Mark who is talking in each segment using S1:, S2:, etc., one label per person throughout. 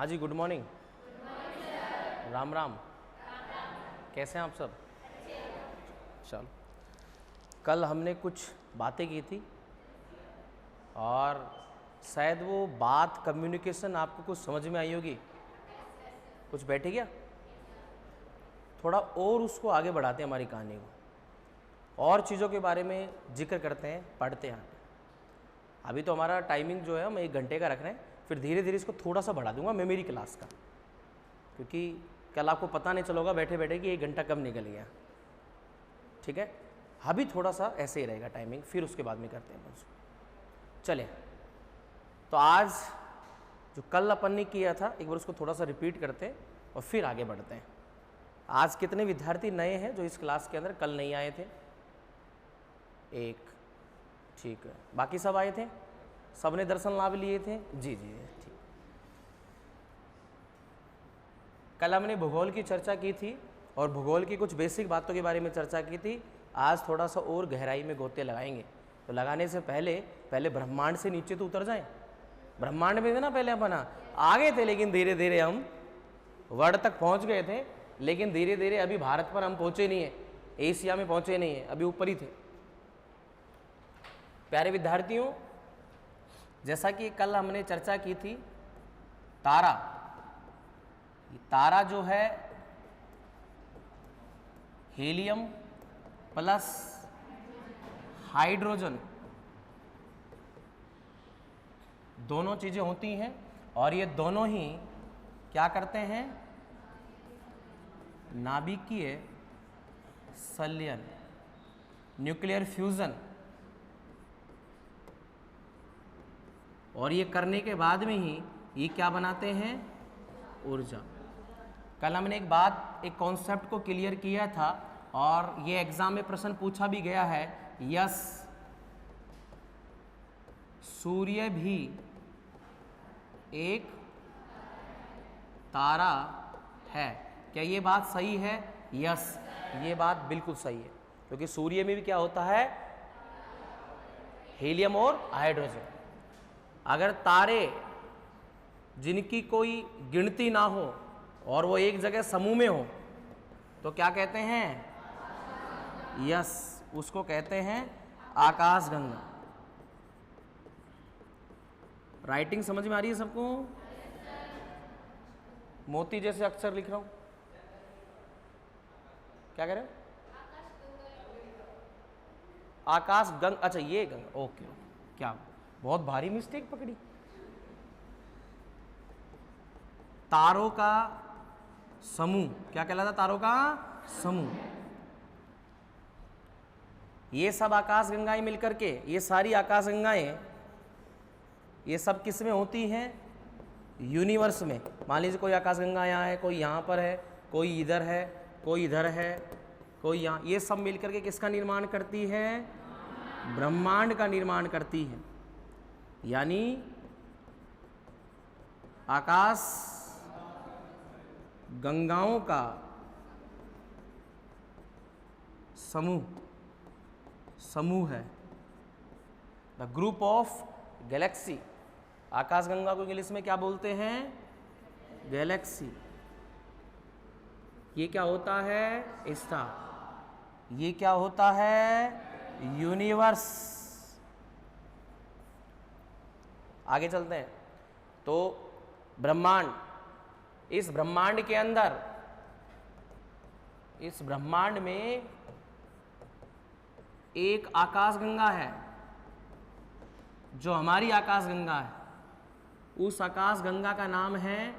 S1: हाँ जी, good morning. Ram Ram. कैसे हैं आप सब? चलो, कल हमने कुछ बातें की थी और शायद वो बात कम्युनिकेशन आपको कुछ समझ में आई होगी। कुछ बैठे क्या? थोड़ा और उसको आगे बढ़ाते हैं हमारी कहानी को, और चीज़ों के बारे में जिक्र करते हैं, पढ़ते हैं। अभी तो हमारा टाइमिंग जो है हम 1 घंटे का रख रहे हैं, फिर धीरे धीरे इसको थोड़ा सा बढ़ा दूंगा मैं मेरी क्लास का, क्योंकि कल आपको पता नहीं चलोगा बैठे बैठे कि 1 घंटा कब निकल गया। ठीक है, अभी थोड़ा सा ऐसे ही रहेगा टाइमिंग, फिर उसके बाद में करते हैं उसको। चले, तो आज जो कल अपन ने किया था एक बार उसको थोड़ा सा रिपीट करते हैं और फिर आगे बढ़ते हैं। आज कितने विद्यार्थी नए हैं जो इस क्लास के अंदर कल नहीं आए थे? 1, ठीक है। बाकी सब आए थे? सबने दर्शन लाभ लिए थे? जी जी ठीक। कल हमने भूगोल की चर्चा की थी और भूगोल की कुछ बेसिक बातों के बारे में चर्चा की थी। आज थोड़ा सा और गहराई में गोते लगाएंगे। तो लगाने से पहले ब्रह्मांड से नीचे तो उतर जाएं। ब्रह्मांड में थे ना पहले अपन, आगे थे, लेकिन धीरे धीरे हम वर्ल्ड तक पहुंच गए थे, लेकिन धीरे धीरे अभी भारत पर हम पहुंचे नहीं है, एशिया में पहुंचे नहीं है, अभी ऊपर ही थे। प्यारे विद्यार्थियों, जैसा कि कल हमने चर्चा की थी, तारा जो है हीलियम प्लस हाइड्रोजन दोनों चीजें होती हैं, और ये दोनों ही क्या करते हैं? नाभिकीय संलयन, न्यूक्लियर फ्यूजन, और ये करने के बाद में ही ये क्या बनाते हैं? ऊर्जा। कल हमने एक कॉन्सेप्ट को क्लियर किया था, और ये एग्जाम में प्रश्न पूछा भी गया है। यस, सूर्य भी एक तारा है। क्या ये बात सही है? यस, ये बात बिल्कुल सही है, क्योंकि सूर्य में भी क्या होता है? हीलियम और हाइड्रोजन। अगर तारे जिनकी कोई गिनती ना हो और वो एक जगह समूह में हो तो क्या कहते हैं? यस, उसको कहते हैं आकाशगंगा। राइटिंग समझ में आ रही है सबको? मोती जैसे अक्षर लिख रहा हूं। क्या कह रहे हो? आकाश गंगा, अच्छा ये गंगा, ओके। क्या बहुत भारी मिस्टेक पकड़ी। तारों का समूह क्या कहलाता? तारों का समूह। ये सब आकाश गंगाएं मिलकर के, ये सारी आकाश गंगाएं, ये सब किस में होती हैं? यूनिवर्स में। मान लीजिए कोई आकाश गंगा यहाँ है, कोई यहाँ पर है, कोई इधर है, कोई इधर है, कोई यहाँ, ये सब मिलकर के किसका निर्माण करती है? ब्रह्मांड का निर्माण करती है। यानी आकाश गंगाओं का समूह है, द ग्रुप ऑफ गैलेक्सी। आकाश गंगा को इंग्लिश में क्या बोलते हैं? गैलेक्सी। ये क्या होता है? स्टार। ये क्या होता है? यूनिवर्स। आगे चलते हैं। तो ब्रह्मांड, इस ब्रह्मांड के अंदर, इस ब्रह्मांड में एक आकाश गंगा है जो हमारी आकाश गंगा है। उस आकाश गंगा का नाम है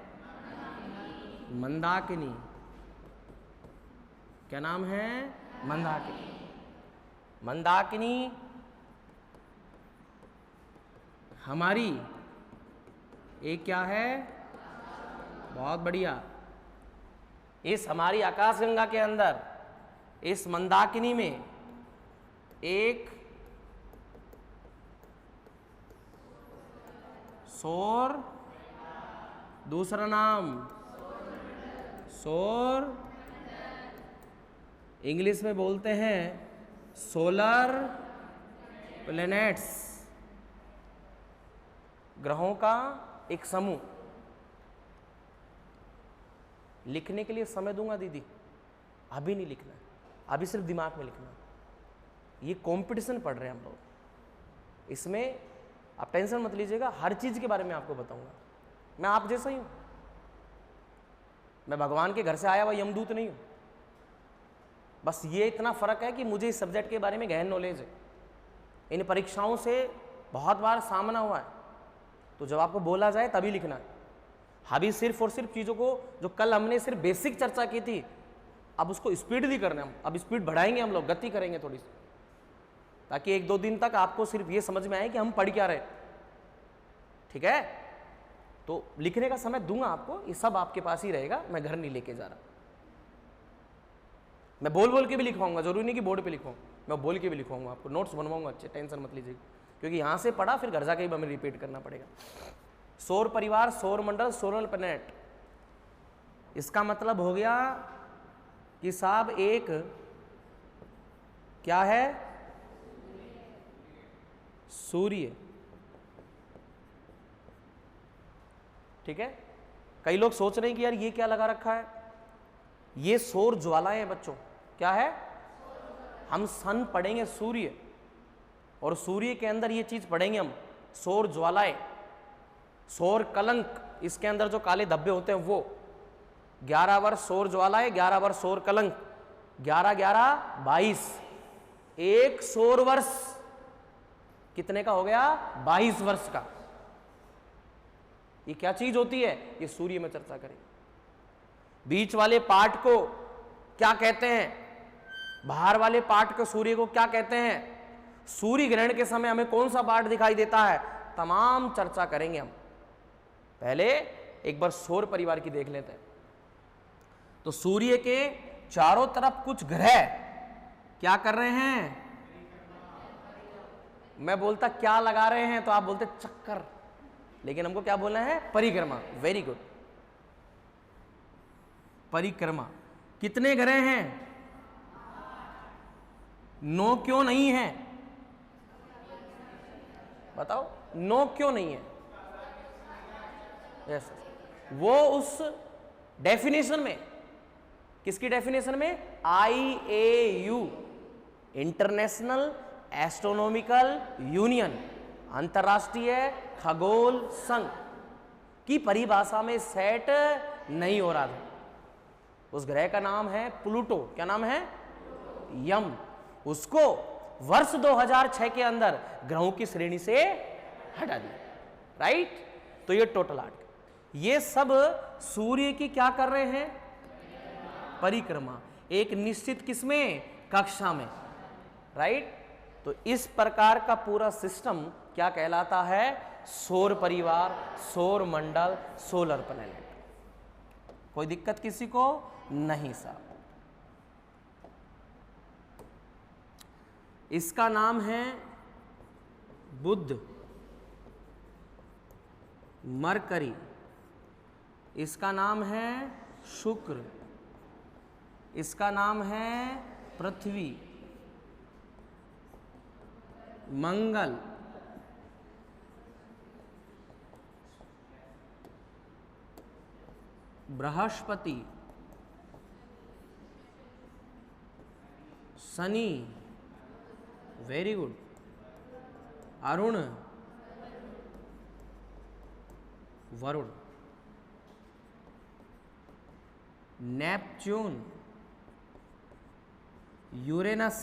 S1: मंदाकिनी। क्या नाम है? मंदाकिनी। मंदाकिनी हमारी एक क्या है? बहुत बढ़िया। इस हमारी आकाश गंगा के अंदर, इस मंदाकिनी में एक सौर, दूसरा नाम सौर, इंग्लिश में बोलते हैं सोलर प्लैनेट्स, ग्रहों का एक समूह। लिखने के लिए समय दूंगा दीदी, अभी नहीं लिखना है, अभी सिर्फ दिमाग में लिखना है। ये कंपटीशन पढ़ रहे हैं हम लोग, इसमें आप टेंशन मत लीजिएगा, हर चीज़ के बारे में आपको बताऊंगा। मैं आप जैसा ही हूँ, मैं भगवान के घर से आया हुआ यमदूत नहीं हूँ। बस ये इतना फ़र्क है कि मुझे इस सब्जेक्ट के बारे में गहन नॉलेज है, इन परीक्षाओं से बहुत बार सामना हुआ है, तो जब आपको बोला जाए तभी लिखना है। अभी सिर्फ और सिर्फ चीज़ों को जो कल हमने सिर्फ बेसिक चर्चा की थी, अब उसको स्पीड भी करना है हम, अब स्पीड बढ़ाएंगे हम लोग, गति करेंगे थोड़ी सी, ताकि 1-2 दिन तक आपको सिर्फ ये समझ में आए कि हम पढ़ क्या रहे। ठीक है, तो लिखने का समय दूंगा आपको, ये सब आपके पास ही रहेगा, मैं घर नहीं लेके जा रहा। मैं बोल बोल के भी लिखवाऊंगा, जरूरी नहीं कि बोर्ड पे लिखवाऊँ, मैं बोल के भी लिखवाऊंगा, आपको नोट्स बनवाऊंगा अच्छे, टेंशन मत लीजिए, क्योंकि यहाँ से पढ़ा फिर घर जाके हमें रिपीट करना पड़ेगा। सौर परिवार, सौर मंडल, सोलर प्लैनेट, इसका मतलब हो गया कि साहब एक क्या है, सूर्य। ठीक है, कई लोग सोच रहे हैं कि यार ये क्या लगा रखा है, ये सौर ज्वालाएं हैं बच्चों। क्या है, हम सन पढ़ेंगे सूर्य, और सूर्य के अंदर ये चीज पढ़ेंगे हम, सौर ज्वालाएं, सौर कलंक, इसके अंदर जो काले धब्बे होते हैं वो। 11 वर्ष सौर ज्वालाएं, 11 वर्ष सौर कलंक, 11-11 22, एक सौर वर्ष कितने का हो गया, 22 वर्ष का। ये क्या चीज होती है, ये सूर्य में चर्चा करेंगे। बीच वाले पार्ट को क्या कहते हैं, बाहर वाले पार्ट को सूर्य को क्या कहते हैं, सूर्य ग्रहण के समय हमें कौन सा पार्ट दिखाई देता है, तमाम चर्चा करेंगे हम। पहले एक बार सौर परिवार की देख लेते हैं। तो सूर्य के चारों तरफ कुछ ग्रह क्या कर रहे हैं, मैं बोलता क्या लगा रहे हैं तो आप बोलते चक्कर, लेकिन हमको क्या बोलना है, परिक्रमा। वेरी गुड, परिक्रमा। कितने ग्रह हैं, 9 क्यों नहीं है, बताओ 9 क्यों नहीं है। यस, वो उस डेफिनेशन में, किसकी डेफिनेशन में, IAU, इंटरनेशनल एस्ट्रोनॉमिकल यूनियन, अंतरराष्ट्रीय खगोल संघ की परिभाषा में सेट नहीं हो रहा था। उस ग्रह का नाम है प्लूटो। क्या नाम है, यम। उसको वर्ष 2006 के अंदर ग्रहों की श्रेणी से हटा दिया। राइट, तो ये टोटल 8, ये सब सूर्य की क्या कर रहे हैं, परिक्रमा, एक निश्चित किसमें, कक्षा में। राइट, तो इस प्रकार का पूरा सिस्टम क्या कहलाता है, सौर परिवार, सौर मंडल, सोलर प्लैनेट। कोई दिक्कत किसी को नहीं साहब। इसका नाम है बुध, मरकरी, इसका नाम है शुक्र, इसका नाम है Prithvi, Mangal, Brihaspati, Shani, very good, Arun, Varun, Neptune, Uranus,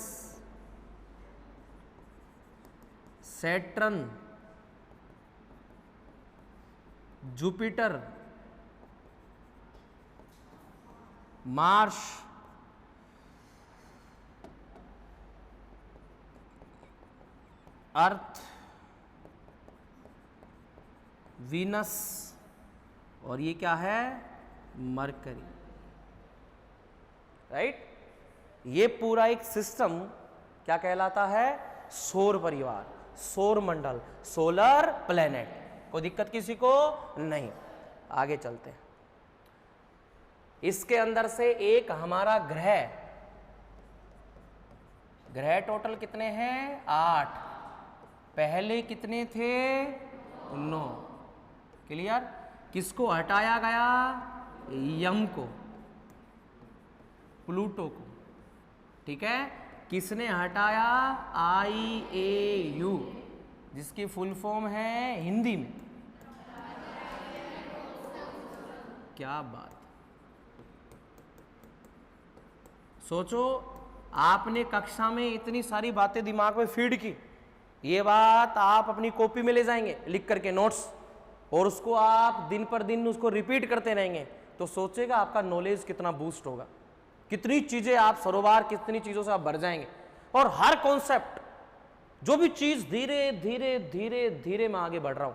S1: Saturn, Jupiter, Mars, Earth, Venus, और ये क्या है, मरकरी। राइट, ये पूरा एक सिस्टम क्या कहलाता है, सौर परिवार, सौर मंडल, सोलर प्लैनेट। कोई दिक्कत किसी को नहीं। आगे चलते हैं। इसके अंदर से एक हमारा ग्रह, ग्रह टोटल कितने हैं, 8, पहले कितने थे, 9। क्लियर, किसको हटाया गया, यम को। प्लूटो को। ठीक है, किसने हटाया? IAU, जिसकी फुल फॉर्म है हिंदी में, क्या बात। सोचो, आपने कक्षा में इतनी सारी बातें दिमाग में फीड की, ये बात आप अपनी कॉपी में ले जाएंगे लिख करके नोट्स, और उसको आप दिन पर दिन उसको रिपीट करते रहेंगे, तो सोचेगा आपका नॉलेज कितना बूस्ट होगा, कितनी चीजें आप सरोवर, कितनी चीजों से आप भर जाएंगे। और हर कॉन्सेप्ट, जो भी चीज धीरे धीरे धीरे धीरे मैं आगे बढ़ रहा हूं।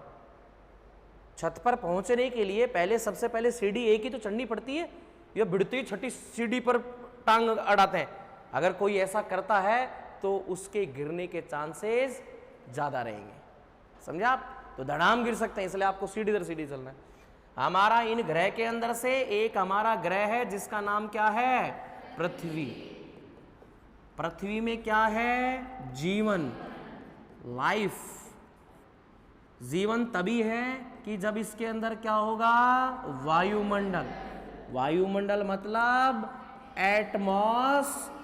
S1: छत पर पहुंचने के लिए पहले, सबसे पहले सीढ़ी एक ही तो चढ़नी पड़ती है, या बिड़ती छठी सीढ़ी पर टांग अड़ाते हैं। अगर कोई ऐसा करता है तो उसके गिरने के चांसेस ज्यादा रहेंगे, समझा आप? तो धड़ाम गिर सकते हैं, इसलिए आपको सीढ़ी दर सीढ़ी चलना है। हमारा इन ग्रह के अंदर से एक हमारा ग्रह है जिसका नाम क्या है? पृथ्वी। पृथ्वी में क्या है? जीवन, लाइफ। जीवन तभी है कि जब इसके अंदर क्या होगा? वायुमंडल। वायुमंडल मतलब एटमॉस्फेयर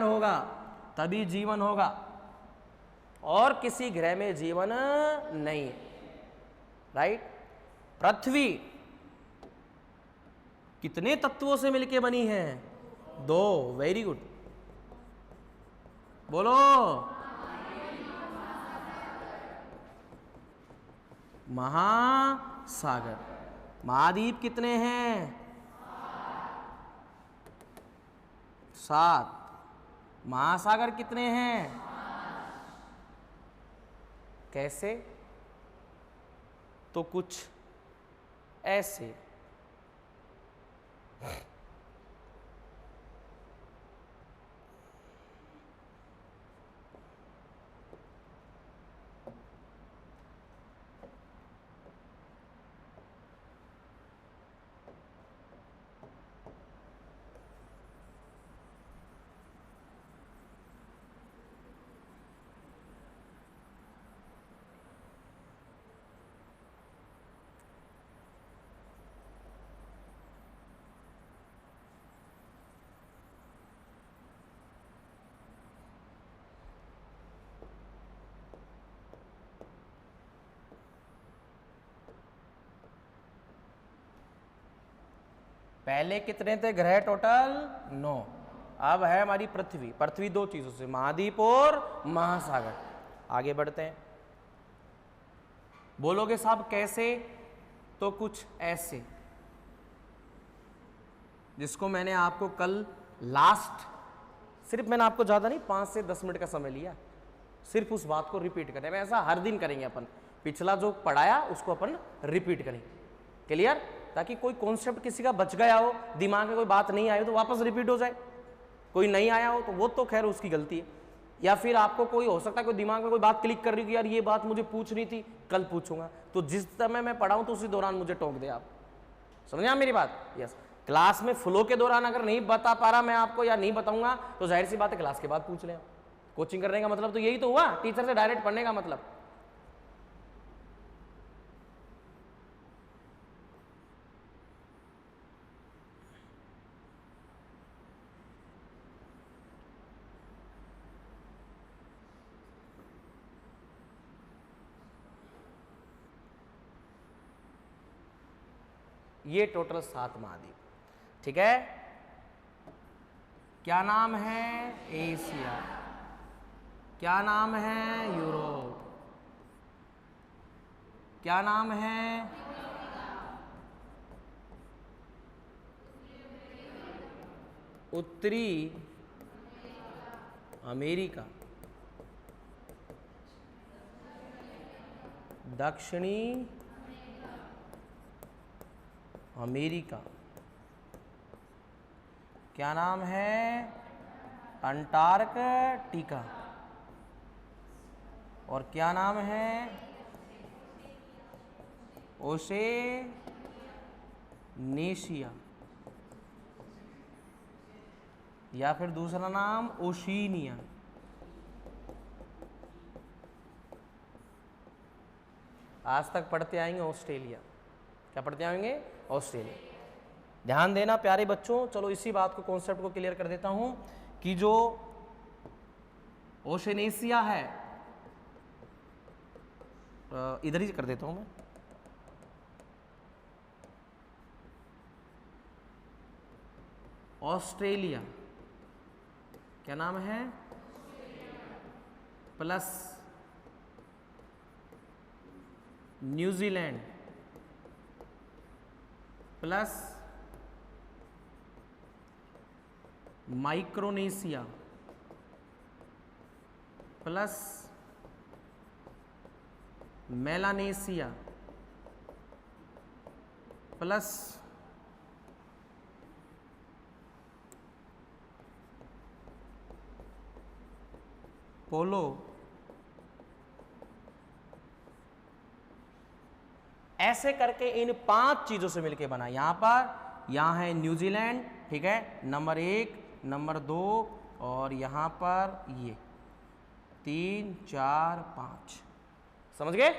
S1: होगा, तभी जीवन होगा, और किसी ग्रह में जीवन नहीं है। राइट? पृथ्वी कितने तत्वों से मिलकर बनी है? 2। वेरी गुड, बोलो। महासागर। महाद्वीप कितने हैं? 7। महासागर कितने हैं? कैसे? तो कुछ ऐसे। पहले कितने थे ग्रह टोटल? 9। अब है हमारी पृथ्वी। पृथ्वी 2 चीजों से, महाद्वीप और महासागर। आगे बढ़ते हैं। बोलोगे साहब कैसे? तो कुछ ऐसे, जिसको मैंने आपको कल लास्ट, सिर्फ मैंने आपको ज्यादा नहीं 5 से 10 मिनट का समय लिया, सिर्फ उस बात को रिपीट करने में। ऐसा हर दिन करेंगे अपन, पिछला जो पढ़ाया उसको अपन रिपीट करेंगे। क्लियर? ताकि कोई कॉन्सेप्ट किसी का बच गया हो, दिमाग में कोई बात नहीं आई हो तो वापस रिपीट हो जाए। कोई नहीं आया हो तो वो तो खैर उसकी गलती है, या फिर आपको कोई हो सकता है कोई दिमाग में कोई बात क्लिक कर रही है, यार ये बात मुझे पूछनी थी, कल पूछूंगा, तो जिस समय मैं पढ़ाऊं तो उसी दौरान मुझे टोक दे आप। समझे आप मेरी बात? यस। क्लास में फ्लो के दौरान अगर नहीं बता पा रहा मैं आपको, या नहीं बताऊंगा, तो जाहिर सी बात है क्लास के बाद पूछ लें। कोचिंग करने का मतलब तो यही तो हुआ, टीचर से डायरेक्ट पढ़ने का मतलब। ये टोटल 7 महाद्वीप। ठीक है? क्या नाम है? एशिया। क्या नाम है? यूरोप। क्या नाम है? उत्तरी अमेरिका। दक्षिणी अमेरिका। क्या नाम है? अंटार्कटिका। और क्या नाम है? ओशेनेशिया, या फिर दूसरा नाम ओशिनिया। आज तक पढ़ते आएंगे ऑस्ट्रेलिया। क्या पढ़ते आएंगे? ऑस्ट्रेलिया। ध्यान देना प्यारे बच्चों। चलो इसी बात को, कॉन्सेप्ट को क्लियर कर देता हूं कि जो ओशनेशिया है, इधर ही कर देता हूं मैं, ऑस्ट्रेलिया, क्या नाम है, plus New Zealand plus Micronesia plus Melanesia plus पोलो, ऐसे करके इन 5 चीजों से मिलके बना। यहां है न्यूजीलैंड, ठीक है, नंबर 1, नंबर 2, और यहां पर ये 3, 4, 5, समझ गए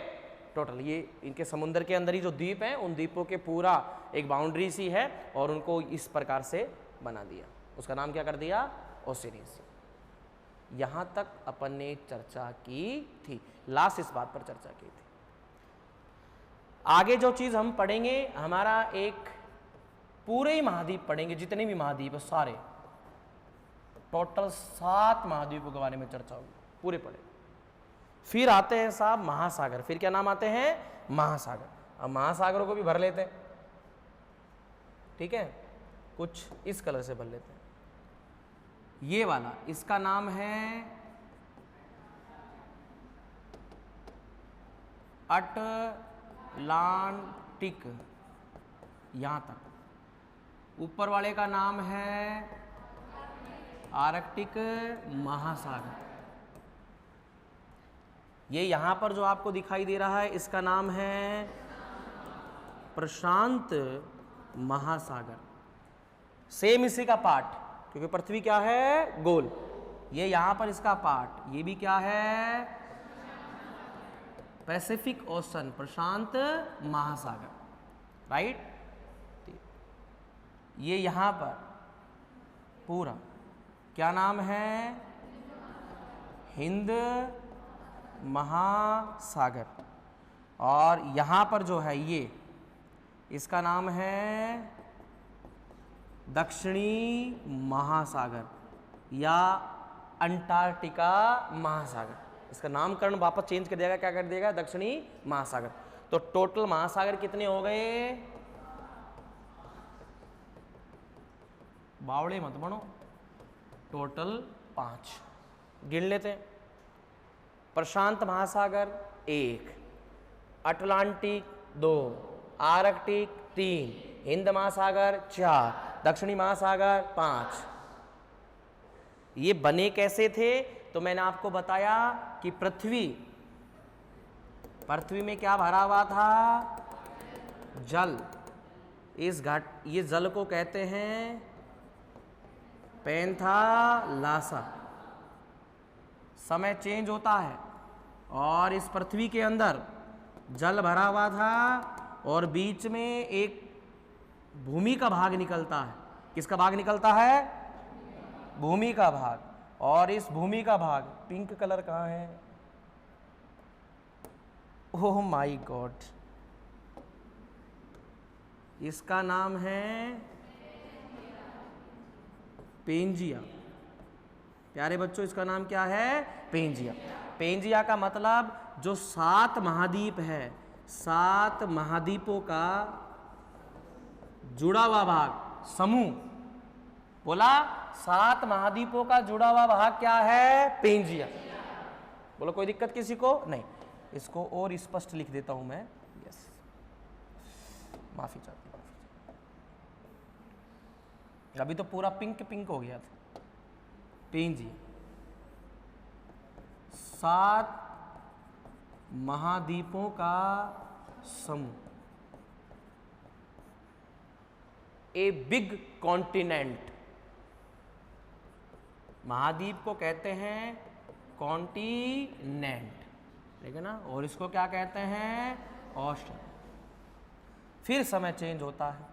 S1: टोटल। ये इनके समुद्र के अंदर ही जो द्वीप हैं, उन द्वीपों के पूरा एक बाउंड्री सी है, और उनको इस प्रकार से बना दिया। उसका नाम क्या कर दिया, ओशनेशिया। यहां तक अपन ने चर्चा की थी, लास्ट इस बात पर चर्चा की थी। आगे जो चीज हम पढ़ेंगे, हमारा एक पूरे ही महाद्वीप पढ़ेंगे, जितने भी महाद्वीप है सारे, टोटल 7 महाद्वीपों के बारे में चर्चा होगी, पूरे पढ़ेंगे। फिर आते हैं साहब महासागर। फिर क्या नाम आते हैं, महासागर। अब महासागरों को भी भर लेते हैं, ठीक है, कुछ इस कलर से भर लेते हैं। ये वाला, इसका नाम है अटलांटिक, यहां तक। ऊपर वाले का नाम है आर्कटिक महासागर। ये यहां पर जो आपको दिखाई दे रहा है, इसका नाम है प्रशांत महासागर। सेम इसी का पार्ट, क्योंकि पृथ्वी क्या है, गोल। ये यहां पर इसका पार्ट, ये भी क्या है, पैसिफिक ओशन, प्रशांत महासागर, राइट। ये यहां पर पूरा क्या नाम है, हिंद महासागर। और यहां पर जो है ये, इसका नाम है दक्षिणी महासागर या अंटार्कटिका महासागर। इसका नामकरण वापस चेंज कर देगा, क्या कर देगा, दक्षिणी महासागर। तो टोटल महासागर कितने हो गए, बावड़े मत बनो, टोटल 5 गिन लेते हैं। प्रशांत महासागर 1, अटलांटिक 2, आर्कटिक 3, हिंद महासागर 4, दक्षिणी महासागर 5। ये बने कैसे थे, तो मैंने आपको बताया कि पृथ्वी में क्या भरा हुआ था, जल। ये जल को कहते हैं पैंथालासा। समय चेंज होता है, और इस पृथ्वी के अंदर जल भरा हुआ था, और बीच में एक भूमि का भाग निकलता है। किसका भाग निकलता है, भूमि का भाग। और इस भूमि का भाग, पिंक कलर कहाँ है, ओह माय गॉड, इसका नाम है पेंजिया। प्यारे बच्चों, इसका नाम क्या है, पेंजिया। पेंजिया का मतलब जो 7 महाद्वीप है, 7 महाद्वीपों का जुड़ा हुआ भाग, समूह। बोला 7 महाद्वीपों का जुड़ा हुआ भाग क्या है, पेंजिया। बोलो कोई दिक्कत किसी को नहीं। इसको और स्पष्ट लिख देता हूं मैं, यस, माफी चाहती हूं, अभी तो पूरा पिंक पिंक हो गया था। पेंजिया 7 महाद्वीपों का समूह, ए बिग कॉन्टिनेंट। महाद्वीप को कहते हैं कॉन्टिनेंट, ठीक है ना, और इसको क्या कहते हैं, ओशन। फिर समय चेंज होता है,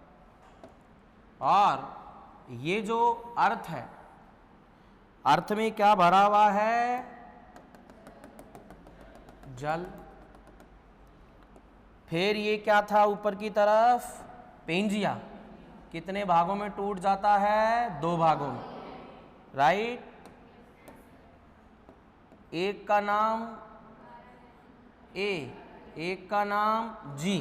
S1: और ये जो अर्थ है, अर्थ में क्या भरा हुआ है? जल। फिर ये क्या था ऊपर की तरफ? पेंजिया। कितने भागों में टूट जाता है? 2 भागों में, राइट। एक का नाम ए, एक का नाम जी।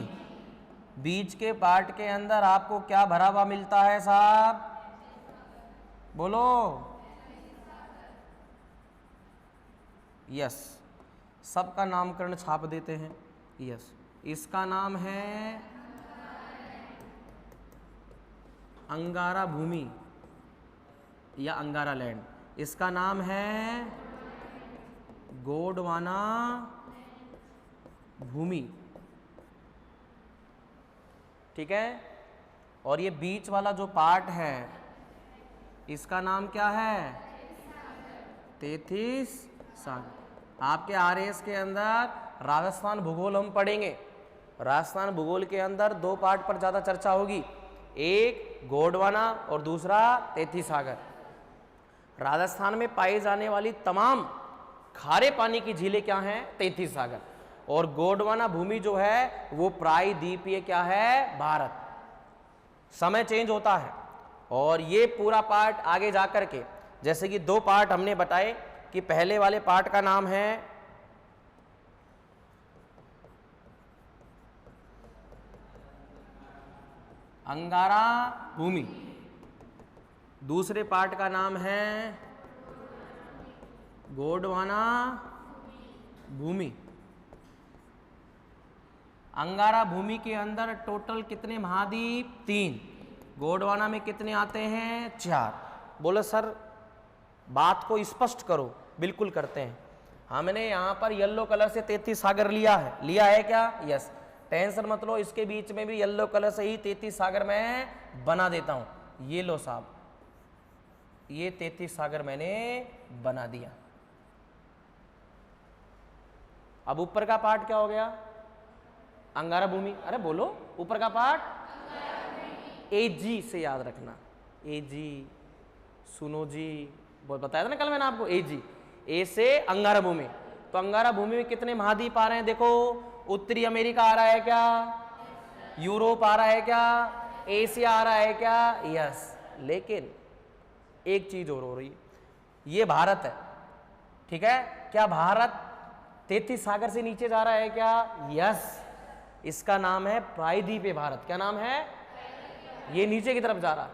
S1: बीच के पार्ट के अंदर आपको क्या भरा हुआ मिलता है साहब? बोलो। यस, सबका नामकरण छाप देते हैं। यस, इसका नाम है अंगारा भूमि या अंगारा लैंड। इसका नाम है गोंडवाना भूमि, ठीक है। और ये बीच वाला जो पार्ट है इसका नाम क्या है? तैतीस सागर। आपके आरएस के अंदर राजस्थान भूगोल हम पढ़ेंगे। राजस्थान भूगोल के अंदर 2 पार्ट पर ज़्यादा चर्चा होगी, एक गोंडवाना और दूसरा तैतीस सागर। राजस्थान में पाई जाने वाली तमाम खारे पानी की झीलें क्या हैं? तैतीस सागर। और गोंडवाना भूमि जो है वो प्रायद्वीपीय क्या है? भारत। समय चेंज होता है और ये पूरा पार्ट आगे जाकर के, जैसे कि 2 पार्ट हमने बताए कि पहले वाले पार्ट का नाम है अंगारा भूमि, दूसरे पार्ट का नाम है गोंडवाना भूमि। अंगारा भूमि के अंदर टोटल कितने महाद्वीप? 3। गोंडवाना में कितने आते हैं? 4। बोलो सर बात को स्पष्ट करो। बिल्कुल करते हैं। हमने यहाँ पर येलो कलर से 33 सागर लिया है क्या? यस। टेंशन मत लो, इसके बीच में भी येलो कलर से ही 33 सागर मैं बना देता हूँ। ये लो साहब, ये 33 सागर मैंने बना दिया। अब ऊपर का पार्ट क्या हो गया? अंगारा भूमि। अरे बोलो, ऊपर का पार्ट एजी से याद रखना। एजी, सुनो जी, बहुत बताया था ना कल मैंने आपको। एजी, ए से अंगारा भूमि। तो अंगारा भूमि में कितने महाद्वीप आ रहे हैं? देखो, उत्तरी अमेरिका आ रहा है क्या? यूरोप आ रहा है क्या? एशिया आ रहा है क्या? यस। लेकिन एक चीज और हो रही है, ये भारत है, ठीक है। क्या भारत 33 सागर से नीचे जा रहा है क्या? यस। इसका नाम है प्रायद्वीपीय भारत। क्या नाम है? ये नीचे की तरफ जा रहा है।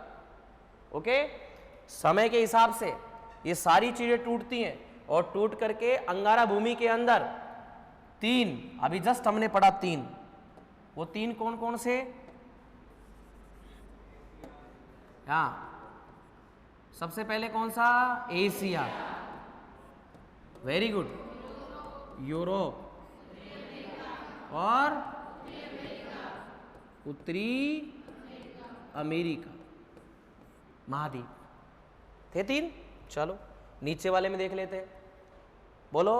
S1: ओके। समय के हिसाब से ये सारी चीजें टूटती हैं और टूट करके अंगारा भूमि के अंदर 3, अभी जस्ट हमने पढ़ा 3, वो 3 कौन कौन से? हाँ, सबसे पहले कौन सा? Asia, very good. यूरोप और उत्तरी अमेरिका महाद्वीप थे 3। चलो नीचे वाले में देख लेते हैं। बोलो।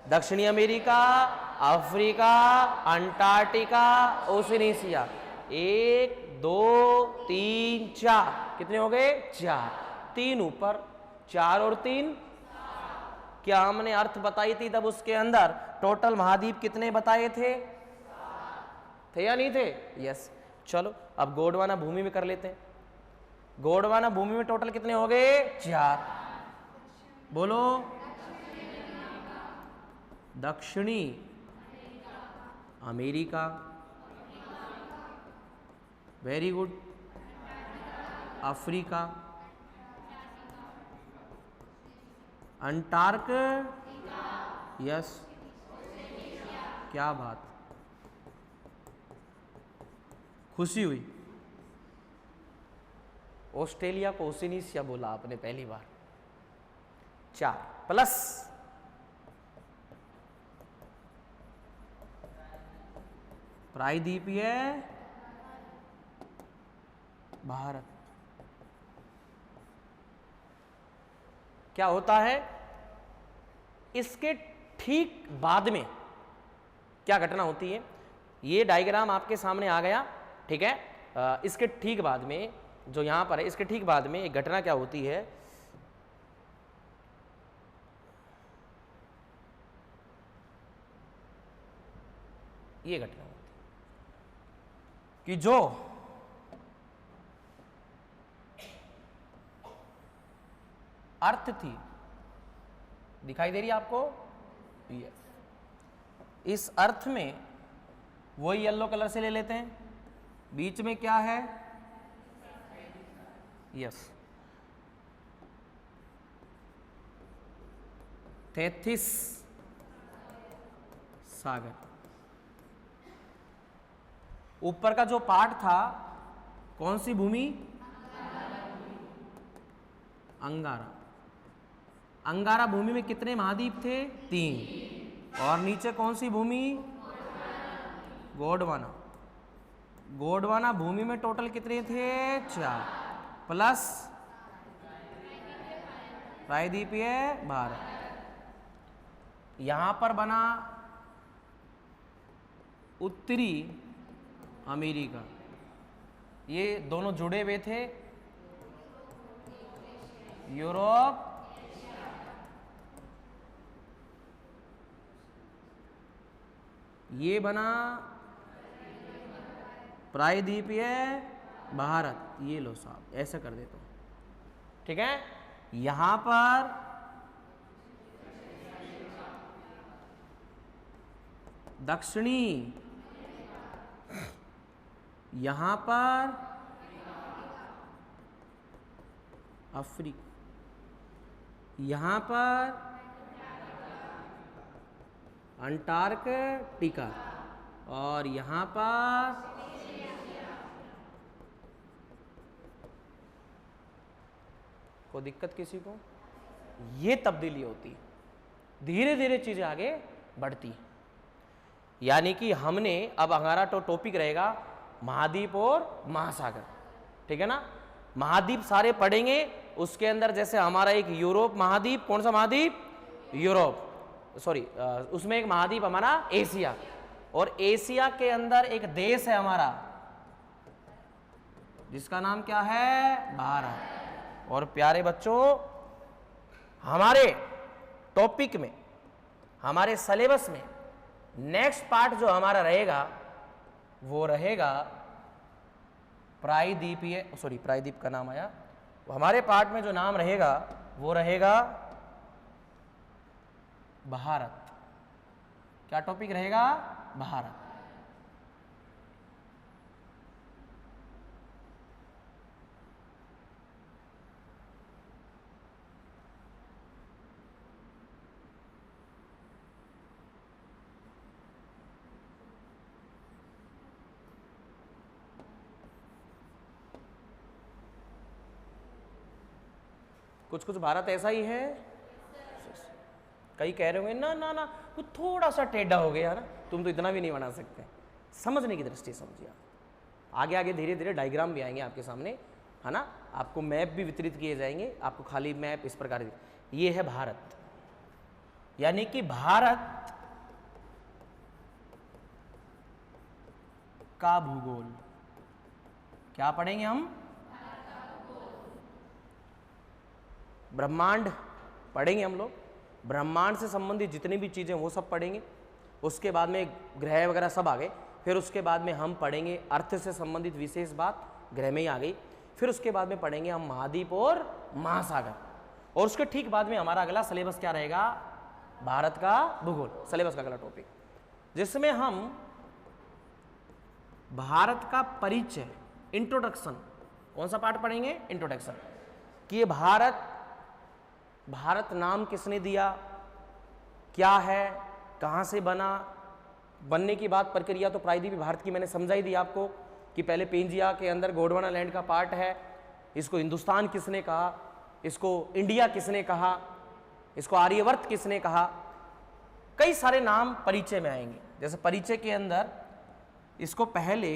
S1: दक्षिणी अमेरिका, अफ्रीका, अंटार्कटिका, ओशिनिया। 1 2 3 4, कितने हो गए? 4। 3 ऊपर, 4 और 3। क्या हमने अर्थ बताई थी तब उसके अंदर टोटल महाद्वीप कितने बताए थे या नहीं थे? यस। चलो अब गोंडवाना भूमि में कर लेते हैं। गोंडवाना भूमि में टोटल कितने हो गए? 4। बोलो। दक्षिणी America, very good. Africa, Antarctica, yes. क्या बात, खुशी हुई। ऑस्ट्रेलिया को ओशिनिया बोला आपने पहली बार। 4 प्लस प्रायद्वीपीय भारत। क्या होता है इसके ठीक बाद में? क्या घटना होती है? ये डायग्राम आपके सामने आ गया, ठीक है। इसके ठीक बाद में जो यहां पर है, इसके ठीक बाद में एक घटना क्या होती है, ये घटना होती है कि जो अर्थ थी, दिखाई दे रही है आपको, ये इस अर्थ में वही येलो कलर से ले लेते हैं, बीच में क्या है, यस, थेथिस सागर। ऊपर का जो पार्ट था, कौन सी भूमि, अंगारा। अंगारा भूमि में कितने महाद्वीप थे, 3। और नीचे कौन सी भूमि, गोंडवाना। गोंडवाना भूमि में टोटल कितने थे, 4 प्लस प्रायद्वीपीय भारत। यहां पर बना उत्तरी अमेरिका। ये दोनों जुड़े हुए थे, यूरोप ये बना प्रायद्वीपीय भारत। ये लो साहब, ऐसा कर देता हूं, ठीक है। यहां पर दक्षिणी, यहां पर अफ्रीका, यहां पर अंटार्कटिका, और यहां पर कोई दिक्कत किसी को, ये तब्दीली होती है, धीरे धीरे चीजें आगे बढ़ती है। यानी कि हमने अब हमारा तो टॉपिक रहेगा महाद्वीप और महासागर, ठीक है ना। महाद्वीप सारे पढ़ेंगे, उसके अंदर जैसे हमारा एक यूरोप महाद्वीप, कौन सा महाद्वीप, यूरोप, सॉरी, उसमें एक महाद्वीप हमारा एशिया, और एशिया के अंदर एक देश है हमारा जिसका नाम क्या है, भारत। और प्यारे बच्चों, हमारे टॉपिक में, हमारे सिलेबस में नेक्स्ट पार्ट जो हमारा रहेगा वो रहेगा प्रायद्वीपीय, सॉरी प्रायद्वीप का नाम आया, हमारे पार्ट में जो नाम रहेगा वो रहेगा भारत। क्या टॉपिक रहेगा, भारत। कुछ कुछ भारत ऐसा ही है, कई कह रहे होंगे ना ना ना वो थोड़ा सा टेढ़ा हो गया ना, तुम तो इतना भी नहीं बना सकते। समझने की दृष्टि समझिए आप। आगे आगे धीरे धीरे डायग्राम भी आएंगे आपके सामने, है ना। आपको मैप भी वितरित किए जाएंगे, आपको खाली मैप इस प्रकार। ये है भारत, यानी कि भारत का भूगोल। क्या पढ़ेंगे हम, ब्रह्मांड पढ़ेंगे हम लोग, ब्रह्मांड से संबंधित जितनी भी चीज़ें वो सब पढ़ेंगे। उसके बाद में ग्रह वगैरह सब आ गए, फिर उसके बाद में हम पढ़ेंगे अर्थ से संबंधित विशेष बात, ग्रह में ही आ गई। फिर उसके बाद में पढ़ेंगे हम महाद्वीप और महासागर, और उसके ठीक बाद में हमारा अगला सिलेबस क्या रहेगा, भारत का भूगोल, सिलेबस का अगला टॉपिक, जिसमें हम भारत का परिचय, इंट्रोडक्शन, कौन सा पार्ट पढ़ेंगे, इंट्रोडक्शन, कि ये भारत, भारत नाम किसने दिया, क्या है, कहाँ से बना, बनने की बात प्रक्रिया तो प्रायद्वीपीय भारत की मैंने समझाई दी आपको कि पहले पेंजिया के अंदर गोंडवाना लैंड का पार्ट है, इसको हिंदुस्तान किसने कहा, इसको इंडिया किसने कहा, इसको आर्यवर्त किसने कहा, कई सारे नाम परिचय में आएंगे। जैसे परिचय के अंदर इसको पहले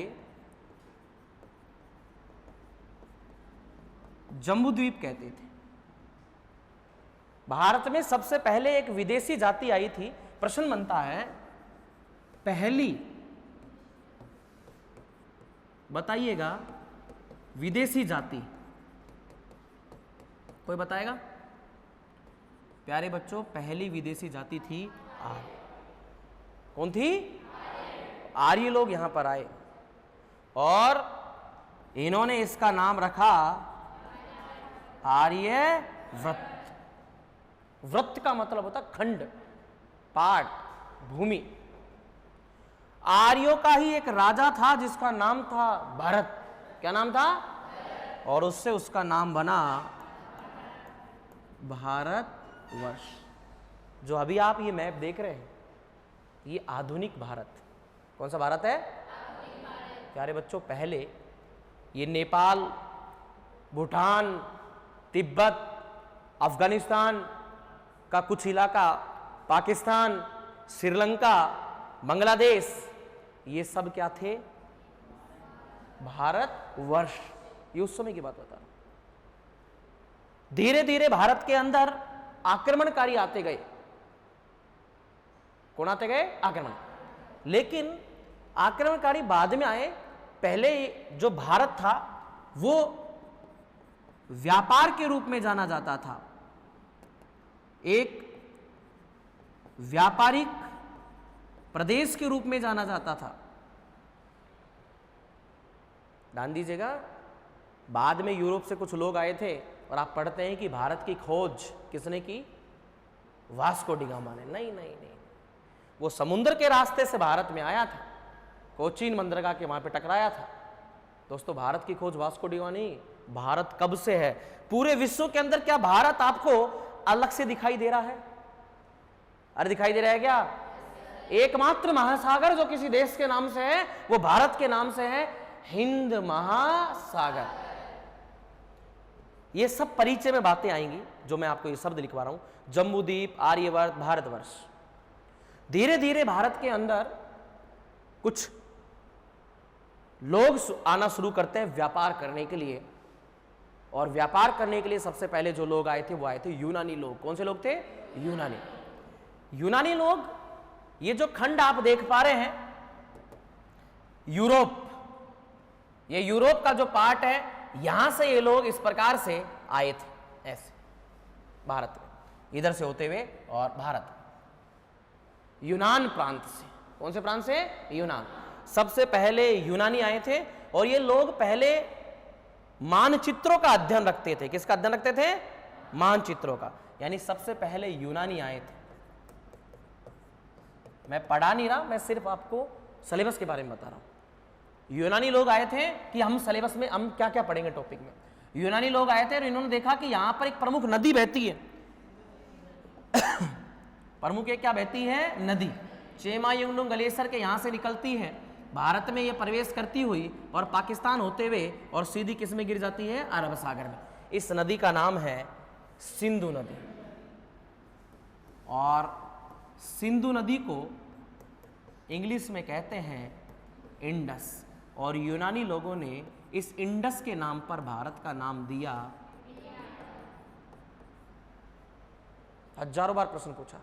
S1: जम्बूद्वीप कहते थे। भारत में सबसे पहले एक विदेशी जाति आई थी, प्रश्न बनता है पहली, बताइएगा विदेशी जाति, कोई बताएगा? प्यारे बच्चों, पहली विदेशी जाति थी आर्य। कौन थी? आर्य लोग यहां पर आए और इन्होंने इसका नाम रखा आर्यव्रत। व्रत का मतलब होता खंड, पार्ट, भूमि। आर्यों का ही एक राजा था जिसका नाम था भरत। क्या नाम था? और उससे उसका नाम बना भारतवर्ष। जो अभी आप ये मैप देख रहे हैं, ये आधुनिक भारत। कौन सा भारत है? प्यारे बच्चों, पहले ये नेपाल, भूटान, तिब्बत, अफगानिस्तान का कुछ इलाका, पाकिस्तान, श्रीलंका, बांग्लादेश, ये सब क्या थे? भारतवर्ष। ये उस समय की बात बता रहा हूं। धीरे धीरे भारत के अंदर आक्रमणकारी आते गए। कौन आते गए? आक्रमण। लेकिन आक्रमणकारी बाद में आए। पहले जो भारत था वो व्यापार के रूप में जाना जाता था, एक व्यापारिक प्रदेश के रूप में जाना जाता था। ध्यान दीजिएगा, बाद में यूरोप से कुछ लोग आए थे और आप पढ़ते हैं कि भारत की खोज किसने की? वास्को डी गामा ने। नहीं नहीं नहीं, वो समुद्र के रास्ते से भारत में आया था, कोचीन बंदरगाह के वहां पे टकराया था। दोस्तों, भारत की खोज वास्को डी गामा नहीं, भारत कब से है? पूरे विश्व के अंदर क्या भारत आपको अलग से दिखाई दे रहा है? अरे दिखाई दे रहा है क्या? एकमात्र महासागर जो किसी देश के नाम से है वो भारत के नाम से है, हिंद महासागर। ये सब परिचय में बातें आएंगी जो मैं आपको ये शब्द लिखवा रहा हूं। जम्बूद्वीप, आर्यवर्त, भारतवर्ष। धीरे धीरे भारत के अंदर कुछ लोग आना शुरू करते हैं व्यापार करने के लिए। और व्यापार करने के लिए सबसे पहले जो लोग आए थे वो आए थे यूनानी लोग। कौन से लोग थे? यूनानी। यूनानी लोग, ये जो खंड आप देख पा रहे हैं यूरोप, ये यूरोप का जो पार्ट है, यहां से ये लोग इस प्रकार से आए थे, ऐसे भारत में, इधर से होते हुए और भारत यूनान प्रांत से। कौन से प्रांत से? यूनान। सबसे पहले यूनानी आए थे और ये लोग पहले मानचित्रों का अध्ययन रखते थे। किसका अध्ययन रखते थे? मानचित्रों का। यानी सबसे पहले यूनानी आए थे। मैं पढ़ा नहीं रहा, मैं सिर्फ आपको सिलेबस के बारे में बता रहा हूं। यूनानी लोग आए थे कि हम सिलेबस में हम क्या क्या पढ़ेंगे टॉपिक में। यूनानी लोग आए थे और इन्होंने देखा कि यहां पर एक प्रमुख नदी बहती है। प्रमुख एक क्या बहती है? नदी। चेमा युंगडुंग ग्लेशियर के यहां से निकलती है, भारत में ये प्रवेश करती हुई और पाकिस्तान होते हुए और सीधी किस में गिर जाती है? अरब सागर में। इस नदी का नाम है सिंधु नदी। और सिंधु नदी को इंग्लिश में कहते हैं इंडस। और यूनानी लोगों ने इस इंडस के नाम पर भारत का नाम दिया। हजारों बार प्रश्न पूछा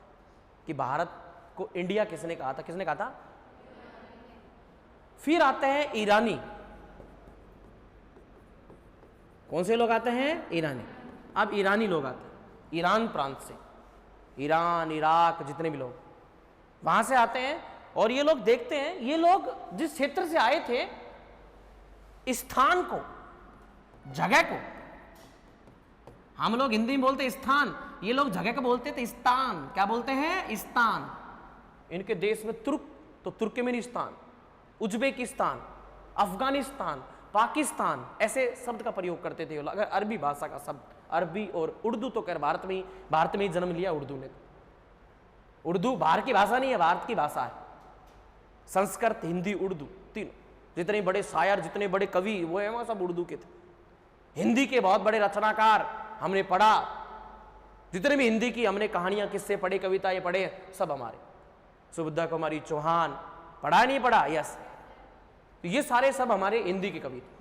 S1: कि भारत को इंडिया किसने कहा था? किसने कहा था? फिर आते हैं ईरानी। कौन से लोग आते हैं? ईरानी। अब ईरानी लोग आते हैं ईरान प्रांत से, ईरान, इराक, जितने भी लोग वहां से आते हैं। और ये लोग देखते हैं, ये लोग जिस क्षेत्र से आए थे, स्थान को, जगह को, हम लोग हिंदी में बोलते स्थान, ये लोग जगह को बोलते थे स्थान। क्या बोलते हैं? स्थान। इनके देश में तुर्क, तो तुर्कमेनिस्तान, उज्बेकिस्तान, अफगानिस्तान, पाकिस्तान, ऐसे शब्द का प्रयोग करते थे। अगर अरबी भाषा का शब्द, अरबी और उर्दू तो कर भारत में ही जन्म लिया उर्दू ने। उर्दू बाहर की भाषा नहीं है, भारत की भाषा है। संस्कृत, हिंदी, उर्दू, तीनों। जितने बड़े शायर, जितने बड़े कवि वो है वहां सब उर्दू के थे। हिंदी के बहुत बड़े रचनाकार हमने पढ़ा, जितने भी हिंदी की हमने कहानियां, किस्से पढ़े, कविता ये पढ़े, सब हमारे। सुविधा कुमारी चौहान, पढ़ा नहीं पढ़ा? यस। तो ये सारे सब हमारे हिंदी के कवि थे।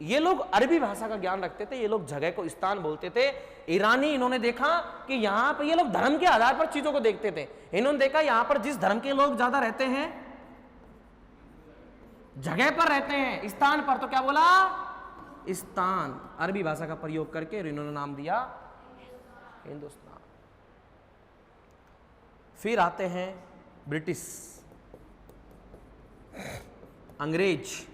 S1: ये लोग अरबी भाषा का ज्ञान रखते थे। ये लोग जगह को स्थान बोलते थे। ईरानी, इन्होंने देखा कि यहां पर ये लोग धर्म के आधार पर चीजों को देखते थे। इन्होंने देखा यहां पर जिस धर्म के लोग ज्यादा रहते हैं, जगह पर रहते हैं, स्थान पर, तो क्या बोला? अफगानिस्तान अरबी भाषा का प्रयोग करके इन्होंने नाम दिया हिंदुस्तान। फिर आते हैं ब्रिटिश, अंग्रेज,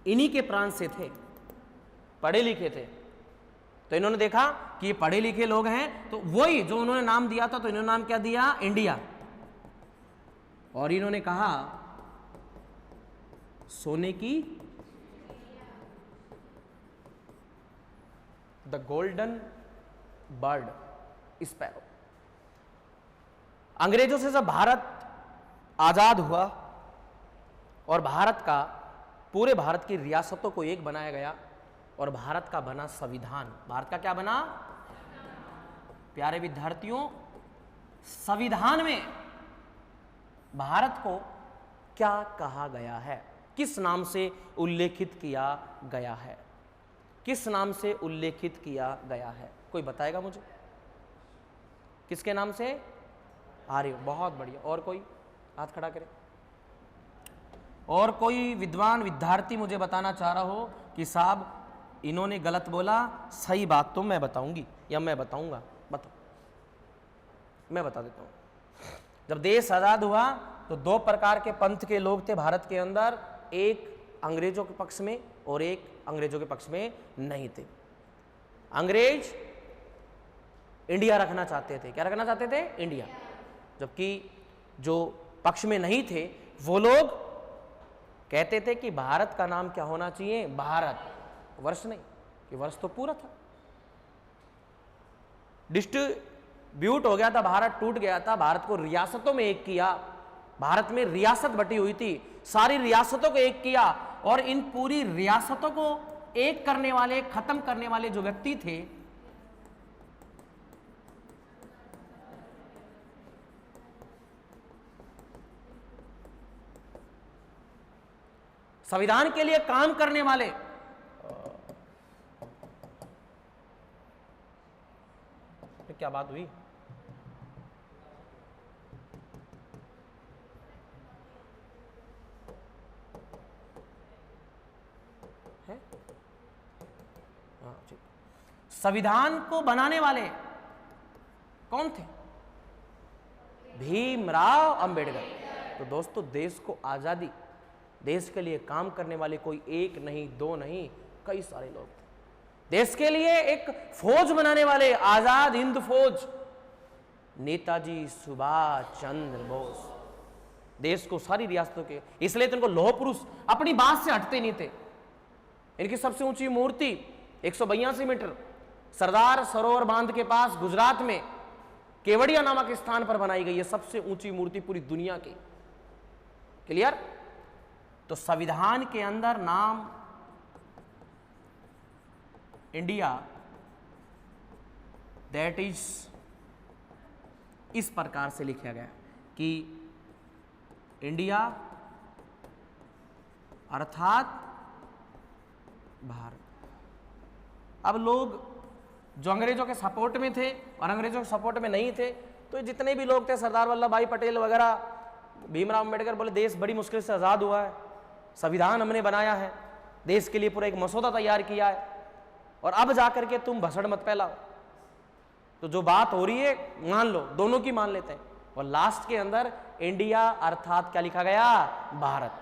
S1: इन्हीं के प्रांत से थे, पढ़े लिखे थे। तो इन्होंने देखा कि ये पढ़े लिखे लोग हैं, तो वही जो उन्होंने नाम दिया था, तो इन्होंने नाम क्या दिया? इंडिया। और इन्होंने कहा सोने की, द गोल्डन बर्ड स्पैरो। अंग्रेजों से जब भारत आजाद हुआ और भारत का, पूरे भारत की रियासतों को एक बनाया गया और भारत का बना संविधान। भारत का क्या बना? प्यारे विद्यार्थियों, संविधान में भारत को क्या कहा गया है? किस नाम से उल्लेखित किया गया है? किस नाम से उल्लेखित किया गया है? कोई बताएगा मुझे? किसके नाम से? आर्य। बहुत बढ़िया। और कोई हाथ खड़ा करे? और कोई विद्वान विद्यार्थी मुझे बताना चाह रहा हो कि साहब इन्होंने गलत बोला, सही बात तो मैं बताऊंगी या मैं बताऊंगा? बताओ। मैं बता देता हूं। जब देश आजाद हुआ तो दो प्रकार के पंथ के लोग थे भारत के अंदर, एक अंग्रेजों के पक्ष में और एक अंग्रेजों के पक्ष में नहीं थे। अंग्रेज इंडिया रखना चाहते थे। क्या रखना चाहते थे? इंडिया। जबकि जो पक्ष में नहीं थे वो लोग कहते थे कि भारत का नाम क्या होना चाहिए? भारत। वर्ष नहीं, कि वर्ष तो पूरा था। डिस्ट्रीब्यूट हो गया था भारत, टूट गया था। भारत को रियासतों में एक किया। भारत में रियासत बटी हुई थी, सारी रियासतों को एक किया और इन पूरी रियासतों को एक करने वाले, खत्म करने वाले जो व्यक्ति थे, संविधान के लिए काम करने वाले, क्या बात हुई? है? हाँ, ठीक। संविधान को बनाने वाले कौन थे? भीमराव अंबेडकर। तो दोस्तों, देश को आजादी, देश के लिए काम करने वाले कोई एक नहीं, दो नहीं, कई सारे लोग थे। देश के लिए एक फौज बनाने वाले, आजाद हिंद फौज, नेताजी सुभाष चंद्र बोस। देश को, सारी रियासतों के, इसलिए तो इनको लौह पुरुष, अपनी बात से हटते नहीं थे। इनकी सबसे ऊंची मूर्ति 182 मीटर सरदार सरोवर बांध के पास गुजरात में केवड़िया नामक स्थान पर बनाई गई है। सबसे ऊंची मूर्ति पूरी दुनिया की। क्लियर? तो संविधान के अंदर नाम इंडिया, दैट इज इस प्रकार से लिखा गया कि इंडिया अर्थात भारत। अब लोग जो अंग्रेजों के सपोर्ट में थे और अंग्रेजों के सपोर्ट में नहीं थे, तो जितने भी लोग थे, सरदार वल्लभ भाई पटेल वगैरह, भीमराव अंबेडकर, बोले देश बड़ी मुश्किल से आज़ाद हुआ है, संविधान हमने बनाया है, देश के लिए पूरा एक मसौदा तैयार किया है, और अब जाकर के तुम भसड़ मत फैलाओ। तो जो बात हो रही है मान लो, दोनों की मान लेते हैं। और लास्ट के अंदर इंडिया अर्थात क्या लिखा गया? भारत।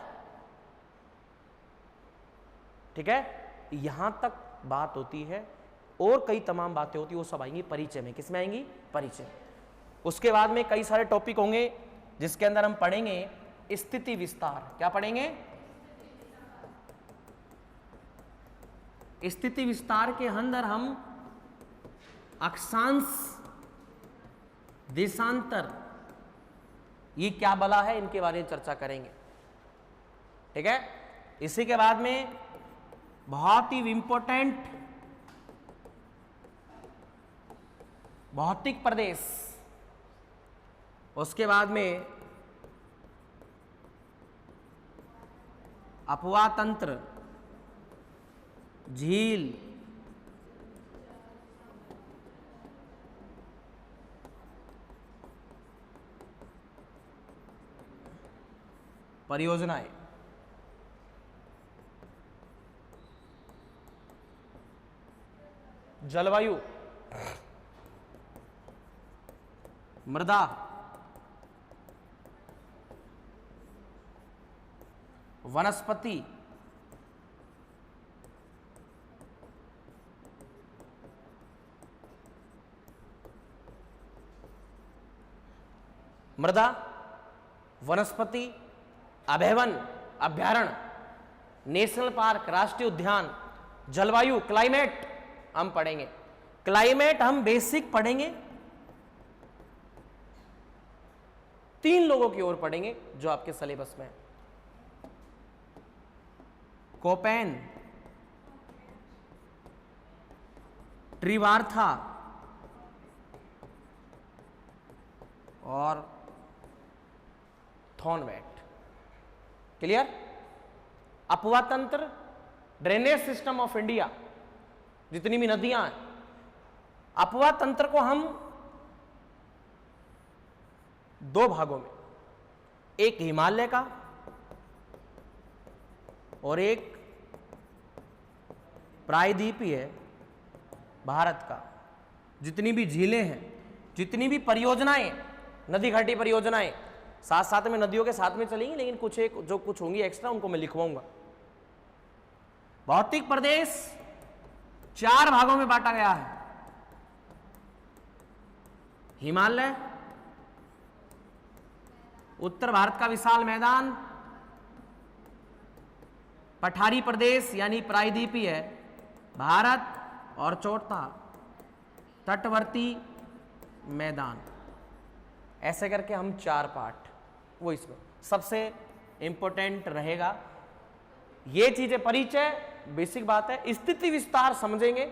S1: ठीक है? यहां तक बात होती है। और कई तमाम बातें होती है, वो सब आएंगी परिचय में। किसमें आएंगी? परिचय। उसके बाद में कई सारे टॉपिक होंगे जिसके अंदर हम पढ़ेंगे स्थिति विस्तार। क्या पढ़ेंगे? स्थिति विस्तार के अंदर हम अक्षांश, देशांतर, ये क्या बला है, इनके बारे में चर्चा करेंगे। ठीक है? इसी के बाद में बहुत ही इंपॉर्टेंट भौतिक प्रदेश, उसके बाद में अपवाह तंत्र, झील, परियोजनाएं, जलवायु, मृदा, वनस्पति, मृदा, वनस्पति, अभयवन, अभयारण्य, नेशनल पार्क, राष्ट्रीय उद्यान, जलवायु, क्लाइमेट हम पढ़ेंगे। क्लाइमेट हम बेसिक पढ़ेंगे, 3 लोगों की ओर पढ़ेंगे जो आपके सिलेबस में है। कोपेन, ट्रिवार्था और थॉर्नवेट। क्लियर? अपवा तंत्र, ड्रेनेज सिस्टम ऑफ इंडिया, जितनी भी नदियां हैं, अपवा तंत्र को हम 2 भागों में, एक हिमालय का और एक प्रायद्वीपीय भारत का। जितनी भी झीलें हैं, जितनी भी परियोजनाएं, नदी घाटी परियोजनाएं, साथ साथ में नदियों के साथ में चलेंगी, लेकिन कुछ एक जो कुछ होंगी एक्स्ट्रा उनको मैं लिखवाऊंगा। भौतिक प्रदेश 4 भागों में बांटा गया है। हिमालय, उत्तर भारत का विशाल मैदान, पठारी प्रदेश यानी प्रायद्वीपीय भारत, और चौथा तटवर्ती मैदान। ऐसे करके हम 4 पार्ट वो इसमें सबसे इंपॉर्टेंट रहेगा। ये चीजें परिचय बेसिक बात है। स्थिति विस्तार समझेंगे।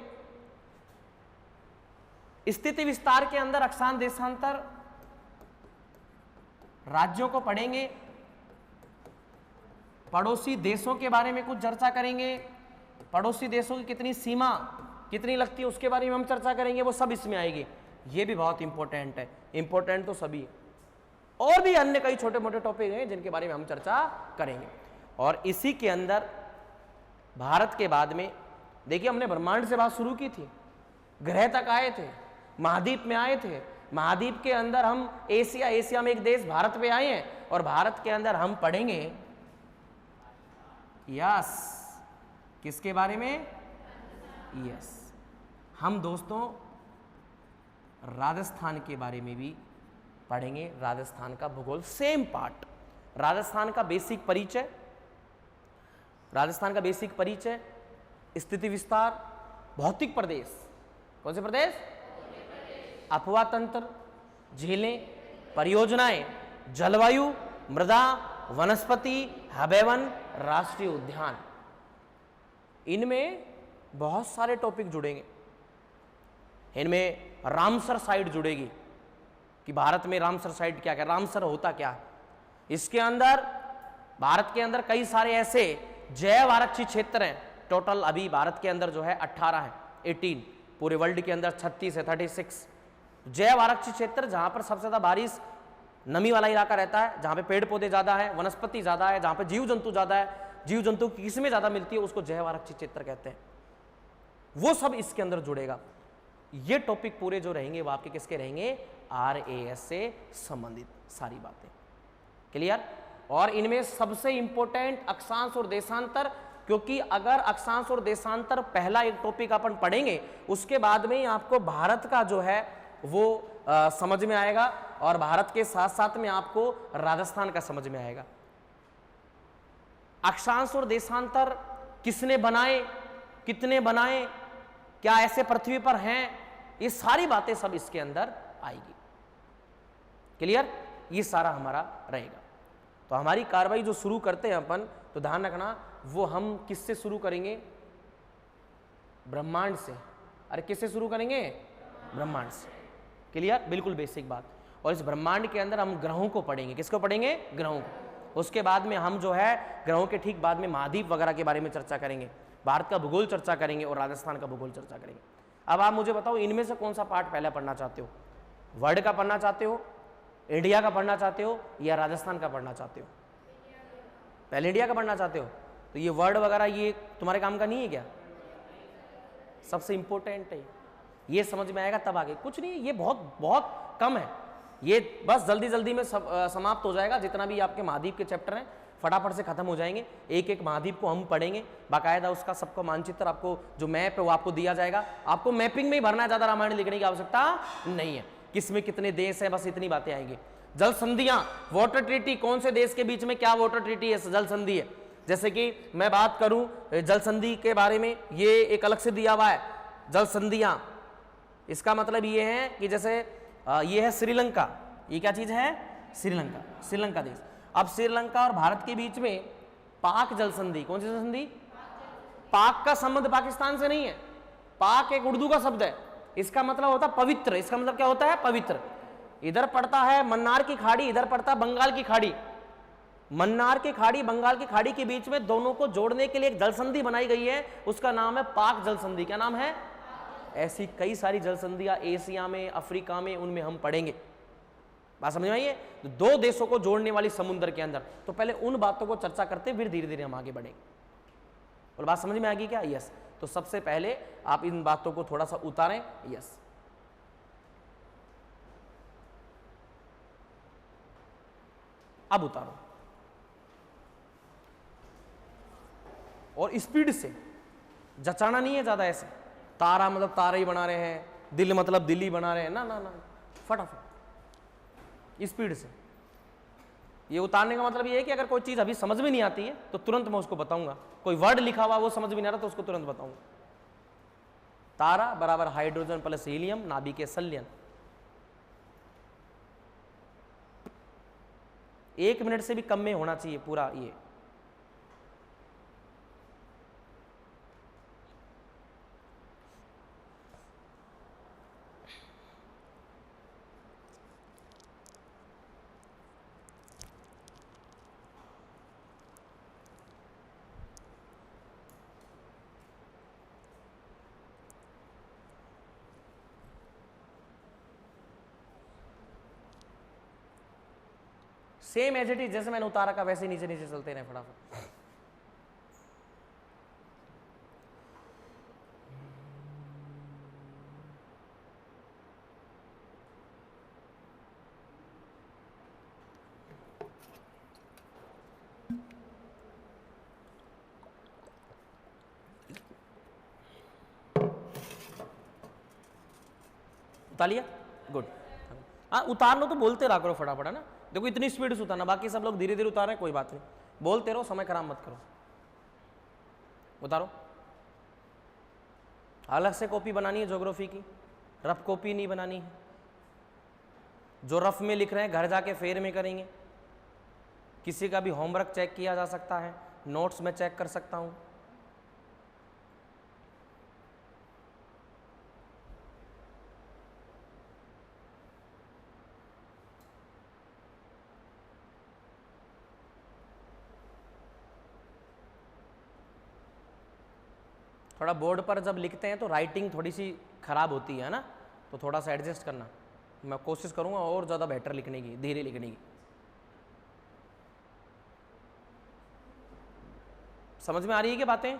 S1: स्थिति विस्तार के अंदर अक्षांश देशांतर राज्यों को पढ़ेंगे, पड़ोसी देशों के बारे में कुछ चर्चा करेंगे, पड़ोसी देशों की कितनी सीमा कितनी लगती है उसके बारे में हम चर्चा करेंगे, वो सब इसमें आएगी। ये भी बहुत इंपॉर्टेंट है, इंपॉर्टेंट तो सभी है। और भी अन्य कई छोटे मोटे टॉपिक हैं जिनके बारे में हम चर्चा करेंगे। और इसी के अंदर भारत के बाद में देखिए हमने ब्रह्मांड से बात शुरू की थी, ग्रह तक आए थे, महाद्वीप में आए थे, महाद्वीप के अंदर हम एशिया, एशिया में एक देश भारत पे आए हैं, और भारत के अंदर हम पढ़ेंगे यस किसके बारे में? यस हम दोस्तों राजस्थान के बारे में भी पढ़ेंगे। राजस्थान का भूगोल सेम पार्ट, राजस्थान का बेसिक परिचय, राजस्थान का बेसिक परिचय, स्थिति विस्तार, भौतिक प्रदेश, कौन से प्रदेश? अपवा तंत्र, झीलें, परियोजनाएं, जलवायु, मृदा, वनस्पति, अभयवन, राष्ट्रीय उद्यान। इनमें बहुत सारे टॉपिक जुड़ेंगे। इनमें रामसर साइट जुड़ेगी कि भारत में रामसर साइट क्या है, रामसर होता क्या है। इसके अंदर भारत के अंदर कई सारे ऐसे जैव आरक्षित क्षेत्र हैं। टोटल अभी भारत के अंदर जो है 18 है, 18, पूरे वर्ल्ड के अंदर 36 है, 36 जैव आरक्षित क्षेत्र, जहां पर सबसे ज्यादा बारिश, नमी वाला इलाका रहता है, जहां पे पेड़ पौधे ज्यादा है, वनस्पति ज्यादा है, जहां पे जीव जंतु ज्यादा है, जीव जंतु की किस्में ज्यादा मिलती है, उसको जैव आरक्षित क्षेत्र कहते हैं। वो सब इसके अंदर जुड़ेगा। ये टॉपिक पूरे जो रहेंगे वो आपके किसके रहेंगे? RAS से संबंधित सारी बातें। क्लियर? और इनमें सबसे इंपॉर्टेंट अक्षांश और देशांतर, क्योंकि अगर अक्षांश और देशांतर पहला एक टॉपिक अपन पढ़ेंगे, उसके बाद में ही आपको भारत का जो है वो समझ में आएगा, और भारत के साथ साथ में आपको राजस्थान का समझ में आएगा। अक्षांश और देशांतर किसने बनाए, कितने बनाए, क्या ऐसे पृथ्वी पर हैं, ये सारी बातें सब इसके अंदर आएगी। क्लियर? ये सारा हमारा रहेगा। तो हमारी कार्रवाई जो शुरू करते हैं अपन, तो ध्यान रखना वो हम किससे शुरू करेंगे? ब्रह्मांड से। अरे किससे शुरू करेंगे? ब्रह्मांड से। क्लियर? बिल्कुल बेसिक बात। और इस ब्रह्मांड के अंदर हम ग्रहों को पढ़ेंगे। किसको पढ़ेंगे? ग्रहों को। उसके बाद में हम जो है ग्रहों के ठीक बाद में महाद्वीप वगैरह के बारे में चर्चा करेंगे, भारत का भूगोल चर्चा करेंगे और राजस्थान का भूगोल चर्चा करेंगे। अब आप मुझे बताओ इनमें से कौन सा पार्ट पहले पढ़ना चाहते हो? वर्ल्ड का पढ़ना चाहते हो, इंडिया का पढ़ना चाहते हो, या राजस्थान का पढ़ना चाहते हो? पहले इंडिया का पढ़ना चाहते हो? तो ये वर्ड वगैरह ये तुम्हारे काम का नहीं है क्या? सबसे इंपॉर्टेंट है। ये समझ में आएगा तब आगे, कुछ नहीं, ये बहुत बहुत कम है, ये बस जल्दी जल्दी में समाप्त हो जाएगा। जितना भी आपके महाद्वीप के चैप्टर हैं फटाफट से खत्म हो जाएंगे, एक एक महाद्वीप को हम पढ़ेंगे बाकायदा, उसका सबका मानचित्र आपको जो मैप है वो आपको दिया जाएगा। आपको मैपिंग में ही भरना है, ज्यादा रामायण लिखने की आवश्यकता नहीं है, किसमें कितने देश है, बस इतनी बातें आएंगी। जल संधियां, वाटर ट्रीटी, कौन से देश के बीच में क्या वाटर ट्रीटी है, जल संधि है। जैसे कि मैं बात करूं जल संधि के बारे में, ये एक अलग से दिया हुआ है जल संधियां। इसका मतलब ये है कि जैसे ये है श्रीलंका, ये क्या चीज है, श्रीलंका, श्रीलंका देश। अब श्रीलंका और भारत के बीच में पाक जल संधि, कौन सी जल संधि, पाक का संबंध पाकिस्तान से नहीं है, पाक एक उर्दू का शब्द है, इसका मतलब होता है पवित्र, इसका मतलब क्या होता है, पवित्र। इधर पड़ता है मन्नार की खाड़ी, इधर पड़ता है बंगाल की खाड़ी, मन्नार की खाड़ी बंगाल की खाड़ी के बीच में दोनों को जोड़ने के लिए एक जल संधि बनाई गई है, उसका नाम है पाक जल संधि। क्या नाम है, ऐसी कई सारी जल संधियां एशिया में, अफ्रीका में, उनमें हम पढ़ेंगे। बात समझ में आई है, तो दो देशों को जोड़ने वाली समुद्र के अंदर, तो पहले उन बातों को चर्चा करते फिर धीरे धीरे हम आगे बढ़ेंगे। और बात समझ में आ गई क्या, यस। तो सबसे पहले आप इन बातों को थोड़ा सा उतारें, यस। अब उतारो और स्पीड से, जचाना नहीं है ज्यादा ऐसे, तारा मतलब तारा ही बना रहे हैं, दिल मतलब दिल ही बना रहे हैं, ना ना ना, फटाफट स्पीड से। ये उतारने का मतलब ये है कि अगर कोई चीज अभी समझ में नहीं आती है तो तुरंत मैं उसको बताऊंगा, कोई वर्ड लिखा हुआ वो समझ में नहीं आ रहा तो उसको तुरंत बताऊंगा। तारा बराबर हाइड्रोजन प्लस हीलियम, नाभिकीय संलयन। 1 मिनट से भी कम में होना चाहिए पूरा ये। सेम एज इट इज, जैसे मैंने उतारा का वैसे नीचे नीचे चलते रहे फटाफट। उतार लिया, गुड। हाँ उतार लो तो बोलते रहा करो फटाफट, है ना। देखो इतनी स्पीड से उतारना, बाकी सब लोग धीरे धीरे उतार रहे हैं, कोई बात नहीं, बोलते रहो, समय खराब मत करो। उतारो। अलग से कॉपी बनानी है ज्योग्राफी की, रफ कॉपी नहीं बनानी है। जो रफ में लिख रहे हैं घर जाके फेर में करेंगे। किसी का भी होमवर्क चेक किया जा सकता है, नोट्स में चेक कर सकता हूं। थोड़ा बोर्ड पर जब लिखते हैं तो राइटिंग थोड़ी सी खराब होती है ना, तो थोड़ा सा एडजस्ट करना। मैं कोशिश करूंगा और ज़्यादा बेटर लिखने की, धीरे लिखने की। समझ में आ रही है क्या बातें?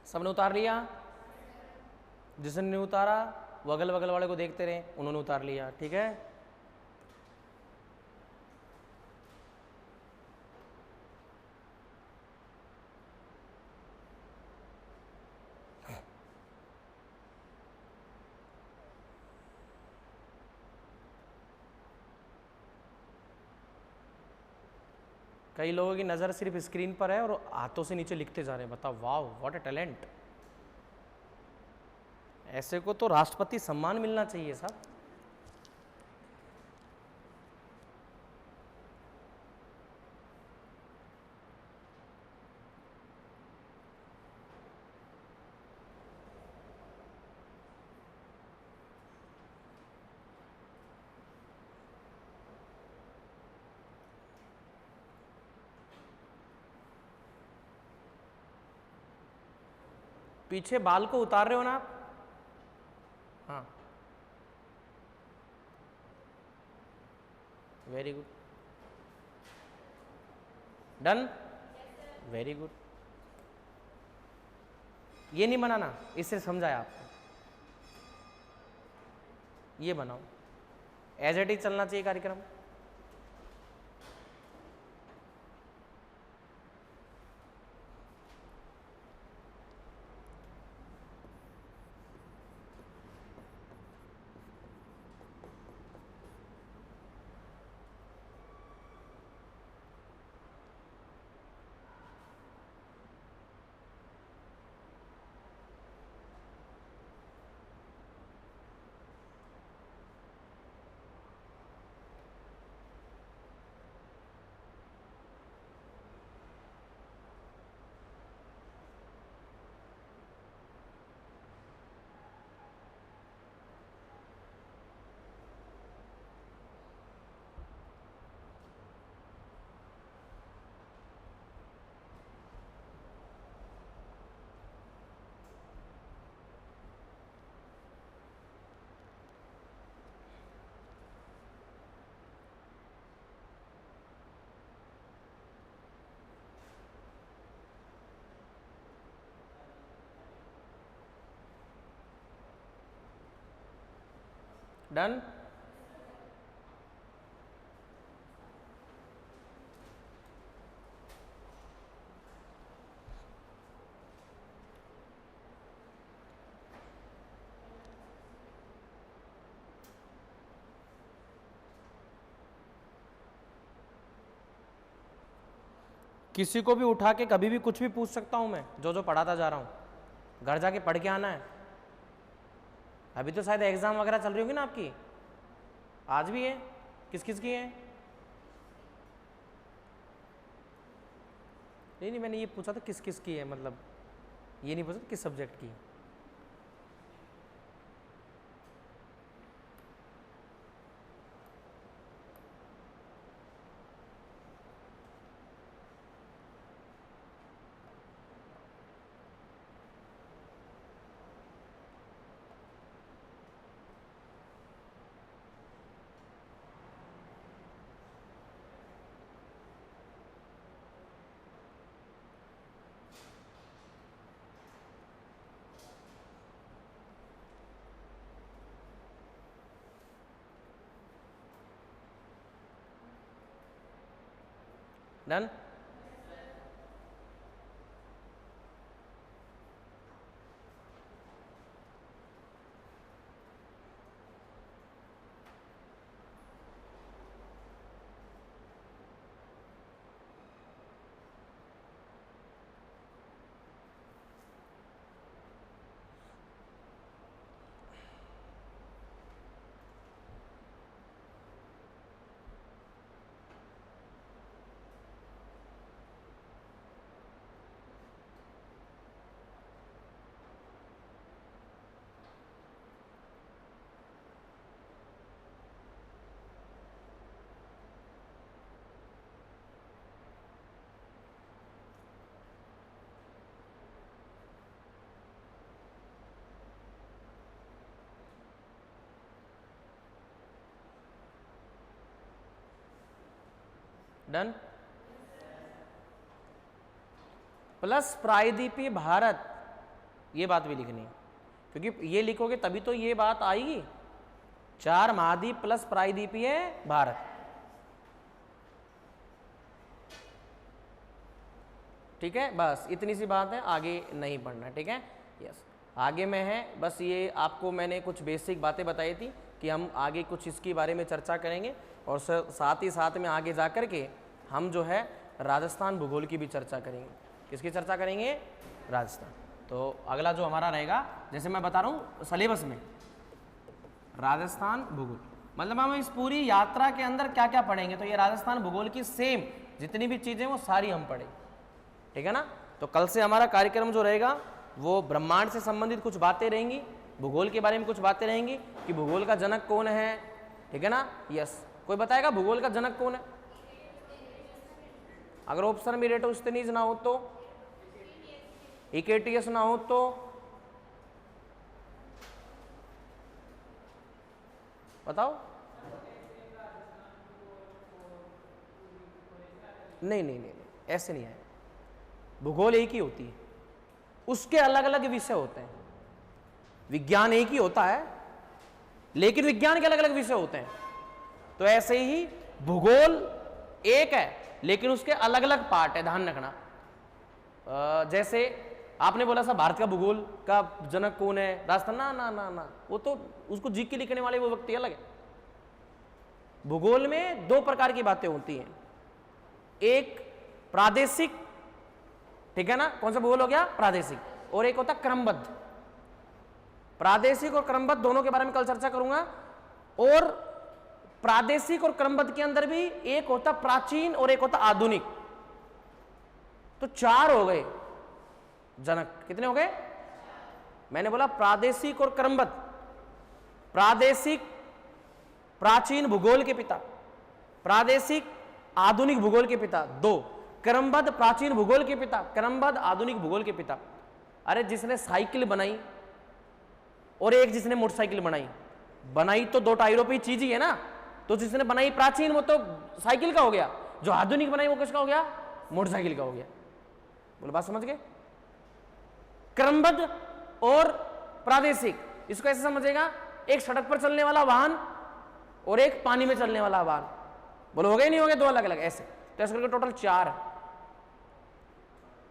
S1: सबने उतार लिया? जिसने नहीं उतारा वो अगल बगल वाले को देखते रहे, उन्होंने उतार लिया, ठीक है। कई लोगों की नज़र सिर्फ स्क्रीन पर है और हाथों से नीचे लिखते जा रहे हैं। बताओ, वाह व्हाट अ टैलेंट। ऐसे को तो राष्ट्रपति सम्मान मिलना चाहिए साहब। पीछे बाल को उतार रहे हो ना आप? हाँ, very good, done, very good. ये नहीं बनाना, इससे समझाया आपको, ये बनाओ, एज इट इज चलना चाहिए कार्यक्रम। डन, किसी को भी उठा के कभी भी कुछ भी पूछ सकता हूं मैं, जो जो पढ़ाता जा रहा हूं, घर जाके पढ़ के आना है। अभी तो शायद एग्जाम वगैरह चल रही होगी ना आपकी, आज भी है, किस किस की है? नहीं, मैंने ये पूछा था किस किस की है, मतलब ये नहीं पूछा किस सब्जेक्ट की। डन, डन, प्लस प्रायद्वीपीय भारत, ये बात भी लिखनी है, क्योंकि ये लिखोगे तभी तो ये बात आएगी, 4 महाद्वीप प्लस प्रायद्वीपीय भारत। ठीक है, बस इतनी सी बात है, आगे नहीं पढ़ना, ठीक है। यस, आगे में है, बस ये आपको मैंने कुछ बेसिक बातें बताई थी कि हम आगे कुछ इसके बारे में चर्चा करेंगे, और साथ ही साथ में आगे जा कर के हम जो है राजस्थान भूगोल की भी चर्चा करेंगे। किसकी चर्चा करेंगे? राजस्थान। तो अगला जो हमारा रहेगा, जैसे मैं बता रहा हूँ सिलेबस में, राजस्थान भूगोल, मतलब हम इस पूरी यात्रा के अंदर क्या क्या पढ़ेंगे, तो ये राजस्थान भूगोल की सेम जितनी भी चीज़ें वो सारी हम पढ़ेंगे, ठीक है ना। तो कल से हमारा कार्यक्रम जो रहेगा वो ब्रह्मांड से संबंधित कुछ बातें रहेंगी, भूगोल के बारे में कुछ बातें रहेंगी कि भूगोल का जनक कौन है, ठीक है ना। यस, कोई बताएगा भूगोल का जनक कौन है? अगर ऑप्शन में रेटोस्थेनीज ना हो तो, इकेटियस ना हो तो, बताओ। नहीं नहीं नहीं, ऐसे नहीं है। भूगोल एक ही होती है, उसके अलग अलग विषय होते हैं। विज्ञान एक ही होता है, लेकिन विज्ञान के अलग अलग विषय होते हैं। तो ऐसे ही भूगोल एक है, लेकिन उसके अलग अलग पार्ट है, ध्यान रखना। जैसे आपने बोला सा भारत का भूगोल का जनक कौन है, राजस्थान, ना ना ना ना, वो तो उसको जीके के लिखने वाले वो व्यक्ति अलग है। भूगोल में दो प्रकार की बातें होती हैं, एक प्रादेशिक, ठीक है ना, कौन सा भूगोल हो गया, प्रादेशिक, और एक होता क्रमबद्ध। प्रादेशिक और क्रमबद्ध दोनों के बारे में कल चर्चा करूंगा। और प्रादेशिक और क्रमबद्ध के अंदर भी एक होता प्राचीन और एक होता आधुनिक। तो चार हो गए जनक, कितने हो गए? मैंने बोला प्रादेशिक और क्रमबद्ध। प्रादेशिक प्राचीन भूगोल के पिता, प्रादेशिक आधुनिक भूगोल के पिता, दो। क्रमबद्ध प्राचीन भूगोल के पिता, क्रमबद्ध आधुनिक भूगोल के पिता। अरे जिसने साइकिल बनाई और एक जिसने मोटरसाइकिल बनाई, बनाई तो दो टायरों पे चीज ही है ना। तो जिसने बनाई प्राचीन वो तो साइकिल का हो गया, जो आधुनिक बनाई वो किसका हो गया, मोटरसाइकिल का हो गया। बोलो बात समझ गए? क्रमबद्ध और प्रादेशिक, इसको ऐसे समझेगा, एक सड़क पर चलने वाला वाहन और एक पानी में चलने वाला वाहन। बोलो हो गए नहीं हो गए, दो अलग अलग ऐसे। तो ऐसे करके टोटल चार,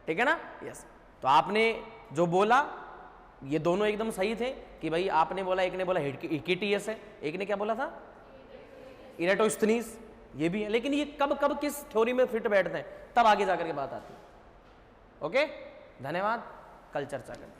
S1: ठीक है ना? यस। तो आपने जो बोला ये दोनों एकदम सही थे कि भाई आपने बोला, एक ने बोला हिकिटियस है, एक ने क्या बोला था, इरेटोस्थनीस, ये भी है। लेकिन ये कब कब किस थ्योरी में फिट बैठते हैं, तब आगे जाकर के बात आती है। ओके, धन्यवाद, कल चर्चा करते हैं।